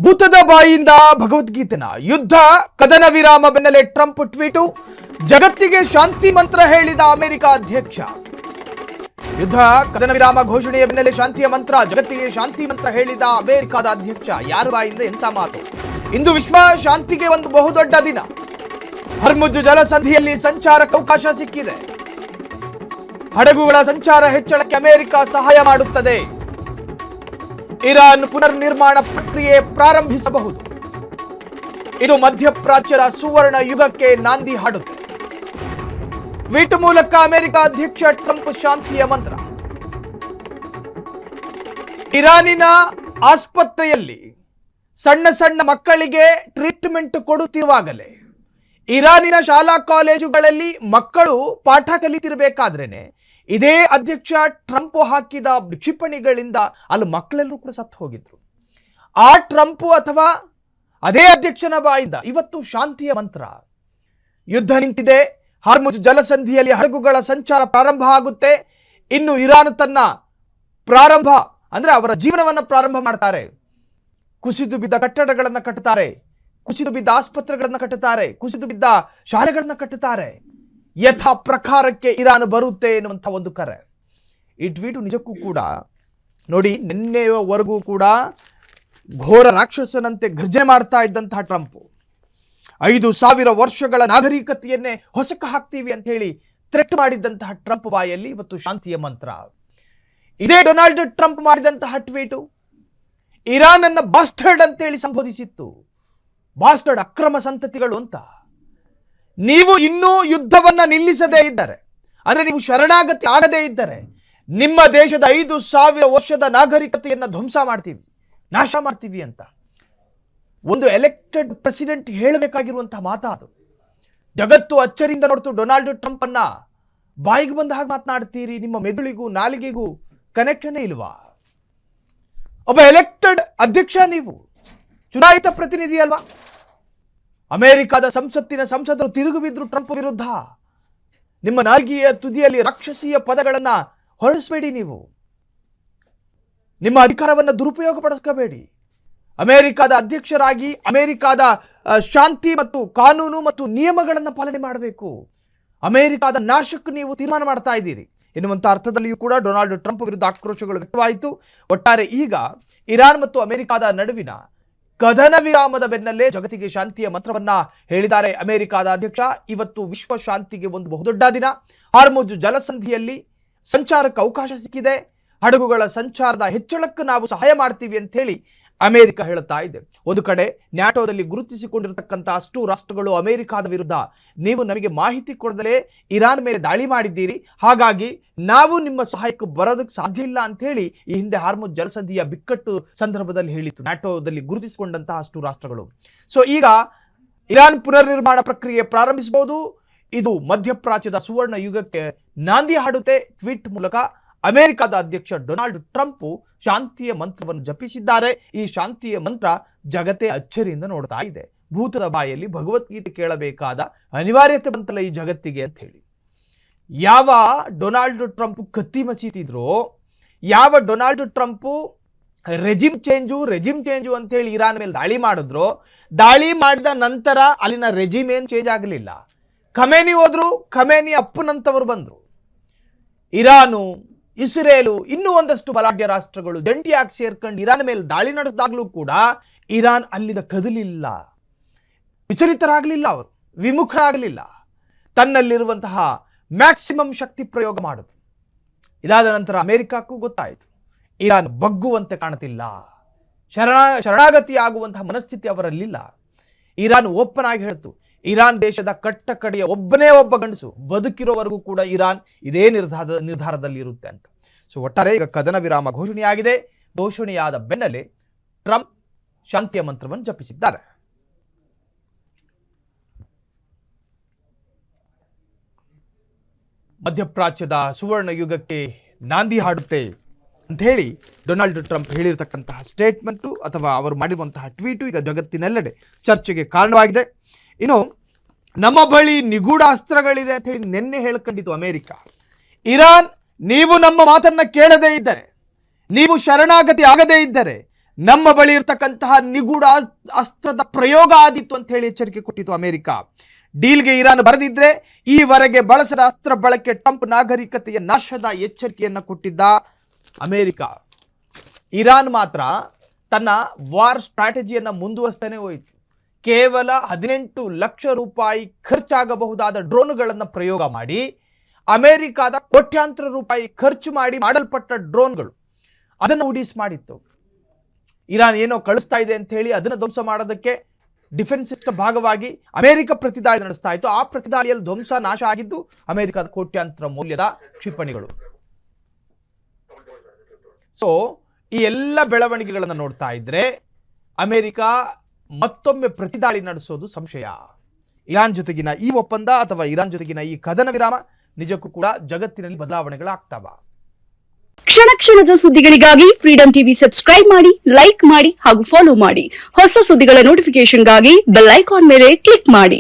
ಭೂತದ ಬಾಯಿಯಿಂದ ಭಗವದ್ಗೀತೆನ ಯುದ್ಧ ಕದನ ವಿರಾಮ ಬೆನ್ನಲ್ಲೇ ಟ್ರಂಪ್ ಟ್ವೀಟು ಜಗತ್ತಿಗೆ ಶಾಂತಿ ಮಂತ್ರ ಹೇಳಿದ ಅಮೆರಿಕ ಅಧ್ಯಕ್ಷ. ಯುದ್ಧ ಕದನ ವಿರಾಮ ಘೋಷಣೆಯ ಬೆನ್ನಲ್ಲೇ ಶಾಂತಿಯ ಮಂತ್ರ, ಜಗತ್ತಿಗೆ ಶಾಂತಿ ಮಂತ್ರ ಹೇಳಿದ ಅಮೆರಿಕದ ಅಧ್ಯಕ್ಷ. ಯಾರ ಬಾಯಿಂದ ಎಂತ ಮಾತು. ಇಂದು ವಿಶ್ವ ಶಾಂತಿಗೆ ಒಂದು ಬಹುದೊಡ್ಡ ದಿನ. ಹರ್ಮುಜ್ ಜಲಸಂಧಿಯಲ್ಲಿ ಸಂಚಾರಕ್ಕೆ ಅವಕಾಶ ಸಿಕ್ಕಿದೆ. ಹಡಗುಗಳ ಸಂಚಾರ ಹೆಚ್ಚಳಕ್ಕೆ ಅಮೆರಿಕ ಸಹಾಯ ಮಾಡುತ್ತದೆ. ಇರಾನ್ ಪುನರ್ ನಿರ್ಮಾಣ ಪ್ರಕ್ರಿಯೆ ಪ್ರಾರಂಭಿಸಬಹುದು. ಇದು ಮಧ್ಯಪ್ರಾಚ್ಯದ ಸುವರ್ಣ ಯುಗಕ್ಕೆ ನಾಂದಿ ಹಾಡುತ್ತೆ. ಟ್ವೀಟ್ ಮೂಲಕ ಅಮೆರಿಕ ಅಧ್ಯಕ್ಷ ಟ್ರಂಪ್ ಶಾಂತಿಯ ಮಂತ್ರ. ಇರಾನಿನ ಆಸ್ಪತ್ರೆಯಲ್ಲಿ ಸಣ್ಣ ಸಣ್ಣ ಮಕ್ಕಳಿಗೆ ಟ್ರೀಟ್ಮೆಂಟ್ ಕೊಡುತ್ತಿರುವಾಗಲೇ ಇರಾನಿನ ಶಾಲಾ ಕಾಲೇಜುಗಳಲ್ಲಿ ಮಕ್ಕಳು ಪಾಠ ಕಲಿತಿರಬೇಕಾದ್ರೇನೆ ಇದೇ ಅಧ್ಯಕ್ಷ ಟ್ರಂಪ್ ಹಾಕಿದ ಕ್ಷಿಪಣಿಗಳಿಂದ ಅಲ್ಲಿ ಮಕ್ಕಳೆಲ್ಲರೂ ಕೂಡ ಸತ್ತು ಹೋಗಿದ್ರು. ಆ ಟ್ರಂಪ್ ಅಥವಾ ಅದೇ ಅಧ್ಯಕ್ಷನ ಬಾಯಿಂದ ಇವತ್ತು ಶಾಂತಿಯ ಮಂತ್ರ. ಯುದ್ಧ ನಿಂತಿದೆ. ಹಾರ್ಮುಜ್ ಜಲಸಂಧಿಯಲ್ಲಿ ಹಡಗುಗಳ ಸಂಚಾರ ಪ್ರಾರಂಭ ಆಗುತ್ತೆ. ಇನ್ನು ಇರಾನ್ ತನ್ನ ಅವರ ಜೀವನವನ್ನು ಪ್ರಾರಂಭ ಮಾಡ್ತಾರೆ. ಕುಸಿದು ಬಿದ್ದ ಕಟ್ಟಡಗಳನ್ನು ಕಟ್ಟುತ್ತಾರೆ, ಕುಸಿದು ಬಿದ್ದ ಆಸ್ಪತ್ರೆಗಳನ್ನು ಕಟ್ಟುತ್ತಾರೆ, ಕುಸಿದು ಬಿದ್ದ ಶಾಲೆಗಳನ್ನು ಕಟ್ಟುತ್ತಾರೆ. ಯಥಾ ಪ್ರಕಾರಕ್ಕೆ ಇರಾನ್ ಬರುತ್ತೆ ಎನ್ನುವಂಥ ಒಂದು ಕರೆ. ಈ ಟ್ವೀಟು ನಿಜಕ್ಕೂ ಕೂಡ ನೋಡಿ, ನಿನ್ನೆಯವರೆಗೂ ಕೂಡ ಘೋರ ರಾಕ್ಷಸನಂತೆ ಗರ್ಜನೆ ಮಾಡ್ತಾ ಇದ್ದಂತಹ ಟ್ರಂಪ್ 5,000 ವರ್ಷಗಳ ನಾಗರಿಕತೆಯನ್ನೇ ಹೊಸಕ ಹಾಕ್ತೀವಿ ಅಂತ ಹೇಳಿ ಥ್ರೆಟ್ ಮಾಡಿದ್ದಂತಹ ಟ್ರಂಪ್ ಬಾಯಲ್ಲಿ ಇವತ್ತು ಶಾಂತಿಯ ಮಂತ್ರ. ಇದೇ ಡೊನಾಲ್ಡ್ ಟ್ರಂಪ್ ಮಾಡಿದಂತಹ ಟ್ವೀಟು ಇರಾನ್ ಅನ್ನ ಬಾಸ್ಟರ್ಡ್ ಅಂತೇಳಿ ಸಂಬೋಧಿಸಿತ್ತು. ಬಾಸ್ಟರ್ಡ್ ಅಕ್ರಮ ಸಂತತಿಗಳು ಅಂತ. ನೀವು ಇನ್ನೂ ಯುದ್ಧವನ್ನ ನಿಲ್ಲಿಸದೇ ಇದ್ದರೆ, ಅಂದ್ರೆ ನೀವು ಶರಣಾಗತಿ ಆಗದೇ ಇದ್ದರೆ, ನಿಮ್ಮ ದೇಶದ 5,000 ವರ್ಷದ ನಾಗರಿಕತೆಯನ್ನ ಧ್ವಂಸ ಮಾಡ್ತೀವಿ, ನಾಶ ಮಾಡ್ತೀವಿ ಅಂತ ಒಂದು ಎಲೆಕ್ಟೆಡ್ ಪ್ರೆಸಿಡೆಂಟ್ ಹೇಳಬೇಕಾಗಿರುವಂತಹ ಮಾತಾದು. ಜಗತ್ತು ಅಚ್ಚರಿಯಿಂದ ನೋಡ್ತು. ಡೊನಾಲ್ಡ್ ಟ್ರಂಪ್ ಅನ್ನ ಬಾಯಿಗೆ ಬಂದ ಹಾಗೆ ಮಾತನಾಡ್ತೀರಿ. ನಿಮ್ಮ ಮೆದುಳಿಗೂ ನಾಲಿಗೆಗೂ ಕನೆಕ್ಷನ್ ಇಲ್ವಾ? ಒಬ್ಬ ಎಲೆಕ್ಟೆಡ್ ಅಧ್ಯಕ್ಷ, ನೀವು ಚುನಾಯಿತ ಪ್ರತಿನಿಧಿ ಅಲ್ವಾ? ಅಮೆರಿಕದ ಸಂಸದರು ತಿರುಗಿ ಬಿದ್ರು ಟ್ರಂಪ್ ವಿರುದ್ಧ. ನಿಮ್ಮ ನಾಲಿಗೆಯ ತುದಿಯಲ್ಲಿ ರಾಕ್ಷಸೀಯ ಪದಗಳನ್ನ ಹೊರಡಿಸಬೇಡಿ. ನೀವು ನಿಮ್ಮ ಅಧಿಕಾರವನ್ನು ದುರುಪಯೋಗ ಪಡಿಸ್ಕೋಬೇಡಿ. ಅಮೆರಿಕದ ಅಧ್ಯಕ್ಷರಾಗಿ ಅಮೆರಿಕದ ಶಾಂತಿ ಮತ್ತು ಕಾನೂನು ಮತ್ತು ನಿಯಮಗಳನ್ನು ಪಾಲನೆ ಮಾಡಬೇಕು. ಅಮೆರಿಕದ ನಾಶಕ್ಕೆ ನೀವು ತೀರ್ಮಾನ ಮಾಡ್ತಾ ಇದ್ದೀರಿ ಎನ್ನುವಂಥ ಅರ್ಥದಲ್ಲಿಯೂ ಕೂಡ ಡೊನಾಲ್ಡ್ ಟ್ರಂಪ್ ವಿರುದ್ಧ ಆಕ್ರೋಶಗಳು ವ್ಯಕ್ತವಾಯಿತು. ಒಟ್ಟಾರೆ ಈಗ ಇರಾನ್ ಮತ್ತು ಅಮೆರಿಕದ ನಡುವಿನ ಕದನ ವಿರಾಮದ ಬೆನ್ನಲ್ಲೇ ಜಗತ್ತಿಗೆ ಶಾಂತಿಯ ಮಂತ್ರವನ್ನ ಹೇಳಿದ್ದಾರೆ ಅಮೆರಿಕದ ಅಧ್ಯಕ್ಷ. ಇವತ್ತು ವಿಶ್ವ ಶಾಂತಿಗೆ ಒಂದು ಬಹುದೊಡ್ಡ ದಿನ. ಹಾರ್ಮುಜ್ ಜಲಸಂಧಿಯಲ್ಲಿ ಸಂಚಾರಕ್ಕೆ ಅವಕಾಶ ಸಿಕ್ಕಿದೆ. ಹಡಗುಗಳ ಸಂಚಾರದ ಹೆಚ್ಚಳಕ್ಕೆ ನಾವು ಸಹಾಯ ಮಾಡ್ತೀವಿ ಅಂತ ಹೇಳಿ ಅಮೆರಿಕ ಹೇಳುತ್ತಾ ಇದೆ. ಒಂದು ಕಡೆ ನ್ಯಾಟೋದಲ್ಲಿ ಗುರುತಿಸಿಕೊಂಡಿರತಕ್ಕಂಥ ಅಷ್ಟು ರಾಷ್ಟ್ರಗಳು ಅಮೆರಿಕದ ವಿರುದ್ಧ ನೀವು ನಮಗೆ ಮಾಹಿತಿ ಕೊಡದಲೇ ಇರಾನ್ ಮೇಲೆ ದಾಳಿ ಮಾಡಿದ್ದೀರಿ, ಹಾಗಾಗಿ ನಾವು ನಿಮ್ಮ ಸಹಾಯಕ್ಕೆ ಬರೋದಕ್ಕೆ ಸಾಧ್ಯ ಇಲ್ಲ ಅಂತ ಹೇಳಿ ಈ ಹಿಂದೆ ಹಾರ್ಮುಜ್ ಜಲಸಂಧಿಯ ಬಿಕ್ಕಟ್ಟು ಸಂದರ್ಭದಲ್ಲಿ ಹೇಳಿತ್ತು ನ್ಯಾಟೋದಲ್ಲಿ ಗುರುತಿಸಿಕೊಂಡಂತಹ ಅಷ್ಟು ರಾಷ್ಟ್ರಗಳು. ಸೊ ಈಗ ಇರಾನ್ ಪುನರ್ನಿರ್ಮಾಣ ಪ್ರಕ್ರಿಯೆ ಪ್ರಾರಂಭಿಸಬಹುದು. ಇದು ಮಧ್ಯಪ್ರಾಚ್ಯದ ಸುವರ್ಣ ಯುಗಕ್ಕೆ ನಾಂದಿ ಹಾಡುತ್ತೆ. ಟ್ವೀಟ್ ಮೂಲಕ ಅಮೆರಿಕದ ಅಧ್ಯಕ್ಷ ಡೊನಾಲ್ಡ್ ಟ್ರಂಪ್ ಶಾಂತಿಯ ಮಂತ್ರವನ್ನು ಜಪಿಸಿದ್ದಾರೆ. ಈ ಶಾಂತಿಯ ಮಂತ್ರ ಜಗತ್ತೇ ಅಚ್ಚರಿಯಿಂದ ನೋಡ್ತಾ ಇದೆ. ಭೂತದ ಬಾಯಲ್ಲಿ ಭಗವದ್ಗೀತೆ ಕೇಳಬೇಕಾದ ಅನಿವಾರ್ಯತೆ ಬಂತಲ್ಲ ಈ ಜಗತ್ತಿಗೆ ಅಂತ ಹೇಳಿ. ಯಾವ ಡೊನಾಲ್ಡ್ ಟ್ರಂಪ್ ಕತ್ತಿ ಮಸೀತಿದ್ರು, ಯಾವ ಡೊನಾಲ್ಡ್ ಟ್ರಂಪ್ ರೆಜಿಮ್ ಚೇಂಜು ಅಂತ ಹೇಳಿ ಇರಾನ್ ಮೇಲೆ ದಾಳಿ ಮಾಡಿದ್ರು, ದಾಳಿ ಮಾಡಿದ ನಂತರ ಅಲ್ಲಿನ ರೆಜಿಮ್ ಏನು ಚೇಂಜ್ ಆಗಲಿಲ್ಲ. ಖಮೇನಿ ಹೋದ್ರು, ಖಮೇನಿ ಅಪ್ಪನಂತವರು ಬಂದರು. ಇರಾನು, ಇಸ್ರೇಲು, ಇನ್ನೂ ಒಂದಷ್ಟು ಬಲಾಢ್ಯ ರಾಷ್ಟ್ರಗಳು ಜಂಟಿಯಾಗಿ ಸೇರ್ಕೊಂಡು ಇರಾನ್ ಮೇಲೆ ದಾಳಿ ನಡೆಸಿದಾಗಲೂ ಕೂಡ ಇರಾನ್ ಅಲ್ಲಿಂದ ಕದಲಿಲ್ಲ, ವಿಚಲಿತರಾಗಲಿಲ್ಲ, ಅವರು ವಿಮುಖರಾಗಲಿಲ್ಲ. ತನ್ನಲ್ಲಿರುವಂತಹ ಮ್ಯಾಕ್ಸಿಮಮ್ ಶಕ್ತಿ ಪ್ರಯೋಗ ಮಾಡೋದು. ಇದಾದ ನಂತರ ಅಮೆರಿಕಕ್ಕೂ ಗೊತ್ತಾಯಿತು ಇರಾನ್ ಬಗ್ಗುವಂತೆ ಕಾಣುತ್ತಿಲ್ಲ, ಶರಣಾಗತಿ ಆಗುವಂತಹ ಮನಸ್ಥಿತಿ ಅವರಲ್ಲಿಲ್ಲ. ಇರಾನ್ ಓಪನ್ ಆಗಿ ಹೇಳ್ತು, ಇರಾನ್ ದೇಶದ ಕಟ್ಟಕಡೆಯ ಒಬ್ಬನೇ ಒಬ್ಬ ಗಂಡಸು ಬದುಕಿರೋವರೆಗೂ ಕೂಡ ಇರಾನ್ ಇದೇ ನಿರ್ಧಾರದಲ್ಲಿ ಇರುತ್ತೆ ಅಂತ. ಸೊ ಒಟ್ಟಾರೆ ಈಗ ಕದನ ವಿರಾಮ ಘೋಷಣೆಯಾಗಿದೆ. ಘೋಷಣೆಯಾದ ಬೆನ್ನಲ್ಲೇ ಟ್ರಂಪ್ ಶಾಂತಿಯ ಮಂತ್ರವನ್ನು ಜಪಿಸಿದ್ದಾರೆ. ಮಧ್ಯಪ್ರಾಚ್ಯದ ಸುವರ್ಣ ಯುಗಕ್ಕೆ ನಾಂದಿ ಹಾಡುತ್ತೆ ಅಂತ ಹೇಳಿ ಡೊನಾಲ್ಡ್ ಟ್ರಂಪ್ ಹೇಳಿರ್ತಕ್ಕಂತಹ ಸ್ಟೇಟ್ಮೆಂಟು ಅಥವಾ ಅವರು ಮಾಡಿರುವಂತಹ ಟ್ವೀಟು ಈಗ ಜಗತ್ತಿನೆಲ್ಲೆಡೆ ಚರ್ಚೆಗೆ ಕಾರಣವಾಗಿದೆ. ಇನ್ನು ನಮ್ಮ ಬಳಿ ನಿಗೂಢ ಅಸ್ತ್ರಗಳಿದೆ ಅಂತ ಹೇಳಿ ನಿನ್ನೆ ಹೇಳ್ಕೊಂಡಿತ್ತು ಅಮೆರಿಕ. ಇರಾನ್, ನೀವು ನಮ್ಮ ಮಾತನ್ನ ಕೇಳದೇ ಇದ್ದರೆ, ನೀವು ಶರಣಾಗತಿ ಆಗದೇ ಇದ್ದರೆ ನಮ್ಮ ಬಳಿ ಇರತಕ್ಕಂತಹ ನಿಗೂಢ ಅಸ್ತ್ರದ ಪ್ರಯೋಗ ಆದಿತ್ತು ಅಂತ ಹೇಳಿ ಎಚ್ಚರಿಕೆ ಕೊಟ್ಟಿತ್ತು ಅಮೆರಿಕ. ಡೀಲ್ಗೆ ಇರಾನ್ ಬರೆದಿದ್ರೆ ಈವರೆಗೆ ಬಳಸದ ಅಸ್ತ್ರ ಬಳಕೆ ಟ್ರಂಪ್ ನಾಗರಿಕತೆಯ ನಾಶದ ಎಚ್ಚರಿಕೆಯನ್ನು ಕೊಟ್ಟಿದ್ದ ಅಮೆರಿಕ. ಇರಾನ್ ಮಾತ್ರ ತನ್ನ ವಾರ್ ಸ್ಟ್ರಾಟಜಿಯನ್ನು ಮುಂದುವರಿಸ್ತಾನೆ ಹೋಯಿತು. ಕೇವಲ 18 ಲಕ್ಷ ರೂಪಾಯಿ ಖರ್ಚಾಗಬಹುದಾದ ಡ್ರೋನ್ಗಳನ್ನು ಪ್ರಯೋಗ ಮಾಡಿ ಅಮೆರಿಕಾದ ಕೋಟ್ಯಾಂತರ ರೂಪಾಯಿ ಖರ್ಚು ಮಾಡಿ ಮಾಡಲ್ಪಟ್ಟ ಡ್ರೋನ್ಗಳು ಅದನ್ನು ಉಡೀಸ್ ಮಾಡಿತ್ತು. ಇರಾನ್ ಏನೋ ಕಳಿಸ್ತಾ ಇದೆ ಅಂತ ಹೇಳಿ ಅದನ್ನು ಧ್ವಂಸ ಮಾಡೋದಕ್ಕೆ ಡಿಫೆನ್ಸ್ ಸಿಸ್ಟಮ್ ಭಾಗವಾಗಿ ಅಮೆರಿಕ ಪ್ರತಿದಾಳಿ ನಡೆಸ್ತಾ ಇತ್ತು. ಆ ಪ್ರತಿದಾಳಿಯಲ್ಲಿ ಧ್ವಂಸ ನಾಶ ಆಗಿದ್ದು ಅಮೆರಿಕದ ಕೋಟ್ಯಾಂತರ ಮೌಲ್ಯದ ಕ್ಷಿಪಣಿಗಳು. ಸೊ ಈ ಎಲ್ಲ ಬೆಳವಣಿಗೆಗಳನ್ನು ನೋಡ್ತಾ ಇದ್ರೆ ಅಮೆರಿಕ ಮತ್ತೊಮ್ಮೆ ಪ್ರತಿದಾಳಿ ನಡೆಸೋದು ಸಂಶಯ. ಇರಾನ್ ಜೊತೆಗಿನ ಈ ಒಪ್ಪಂದ ಅಥವಾ ಇರಾನ್ ಜೊತೆಗಿನ ಈ ಕದನ ವಿರಾಮ ನಿಜಕ್ಕೂ ಕೂಡ ಜಗತ್ತಿನಲ್ಲಿ ಬದಲಾವಣೆಗಳಾಗ್ತಾವ. ಕ್ಷಣ ಕ್ಷಣದ ಸುದ್ದಿಗಳಿಗಾಗಿ ಫ್ರೀಡಂ ಟಿವಿ ಸಬ್ಸ್ಕ್ರೈಬ್ ಮಾಡಿ, ಲೈಕ್ ಮಾಡಿ ಹಾಗೂ ಫಾಲೋ ಮಾಡಿ. ಹೊಸ ಸುದ್ದಿಗಳ ನೋಟಿಫಿಕೇಶನ್ಗಾಗಿ ಬೆಲ್ ಐಕಾನ್ ಮೇಲೆ ಕ್ಲಿಕ್ ಮಾಡಿ.